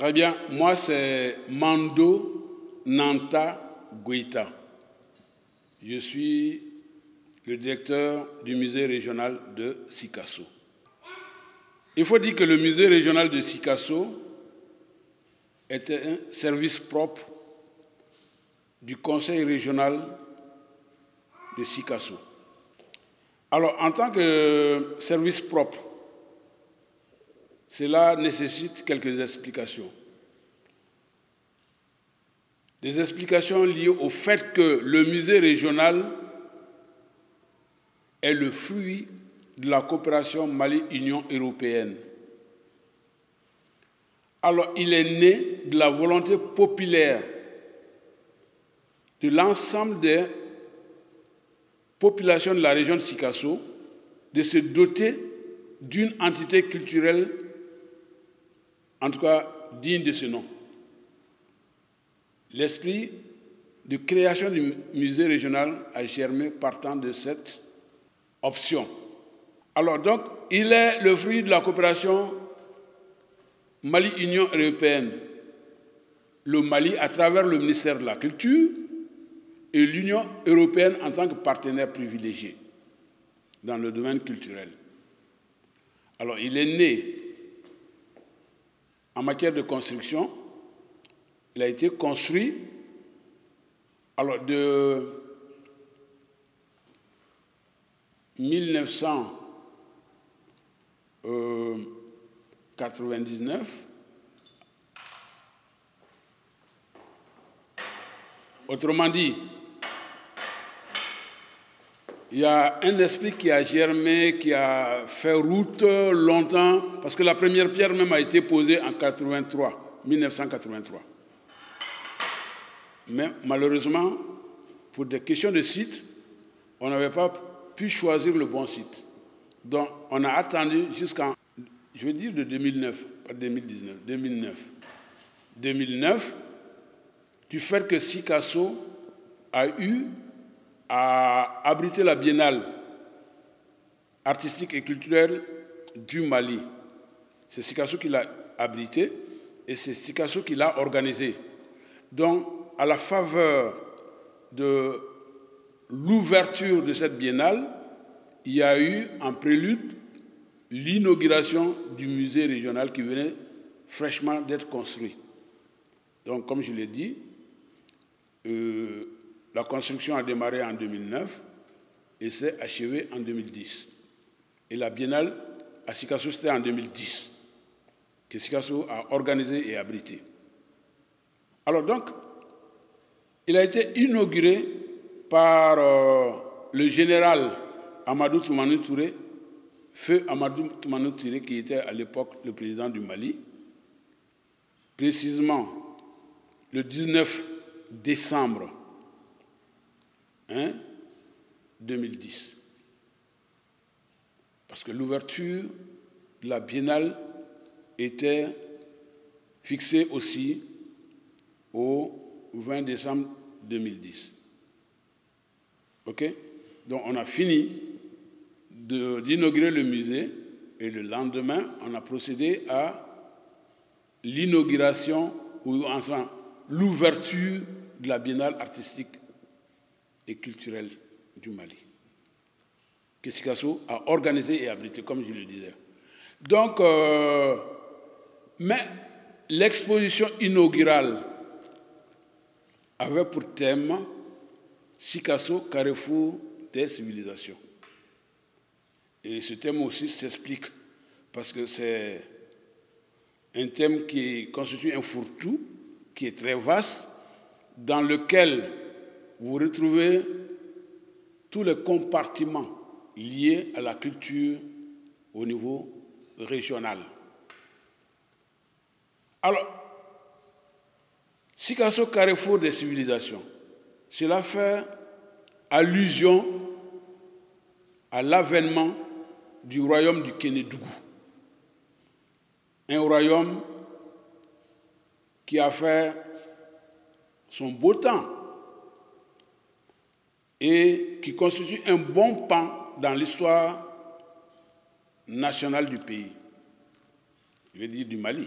Très bien. Moi, c'est Mando Nanta Goïta. Je suis le directeur du musée régional de Sikasso. Il faut dire que le musée régional de Sikasso était un service propre du conseil régional de Sikasso. Alors, en tant que service propre, cela nécessite quelques explications. Des explications liées au fait que le musée régional est le fruit de la coopération Mali-Union européenne. Alors, il est né de la volonté populaire de l'ensemble des populations de la région de Sikasso de se doter d'une entité culturelle, en tout cas digne de ce nom. L'esprit de création du musée régional a germé partant de cette option. Alors donc, il est le fruit de la coopération Mali-Union européenne. Le Mali, à travers le ministère de la Culture, et l'Union européenne en tant que partenaire privilégié dans le domaine culturel. Alors, il est né en matière de construction. Il a été construit alors de 1999. Autrement dit, il y a un esprit qui a germé, qui a fait route longtemps, parce que la première pierre même a été posée en 1983. Mais malheureusement, pour des questions de site, on n'avait pas pu choisir le bon site. Donc, on a attendu jusqu'en, je veux dire de 2009, pas 2019, 2009. 2009, du fait que Sikasso a eu à abriter la biennale artistique et culturelle du Mali. C'est Sikasso qui l'a abrité et c'est Sikasso qui l'a organisé. Donc, à la faveur de l'ouverture de cette biennale, il y a eu en prélude l'inauguration du musée régional qui venait fraîchement d'être construit. Donc, comme je l'ai dit, la construction a démarré en 2009 et s'est achevée en 2010. Et la biennale à Sikasso, c'était en 2010 que Sikasso a organisé et abrité. Alors donc, il a été inauguré par le général Amadou Toumani Touré, feu Amadou Toumani Touré, qui était à l'époque le président du Mali, précisément le 19 décembre 2010. Parce que l'ouverture de la biennale était fixée aussi au 20 décembre 2010. OK? Donc on a fini d'inaugurer le musée et le lendemain, on a procédé à l'inauguration ou enfin l'ouverture de la biennale artistique et culturelle du Mali, que Sikasso a organisé et abrité, comme je le disais. Donc, mais l'exposition inaugurale avait pour thème Sikasso, carrefour des civilisations. Et ce thème aussi s'explique parce que c'est un thème qui constitue un fourre-tout, qui est très vaste, dans lequel vous retrouvez tous les compartiments liés à la culture au niveau régional. Alors, Sikasso, carrefour des civilisations, cela fait allusion à l'avènement du royaume du Kénédougou. Un royaume qui a fait son beau temps et qui constitue un bon pan dans l'histoire nationale du pays, je veux dire du Mali.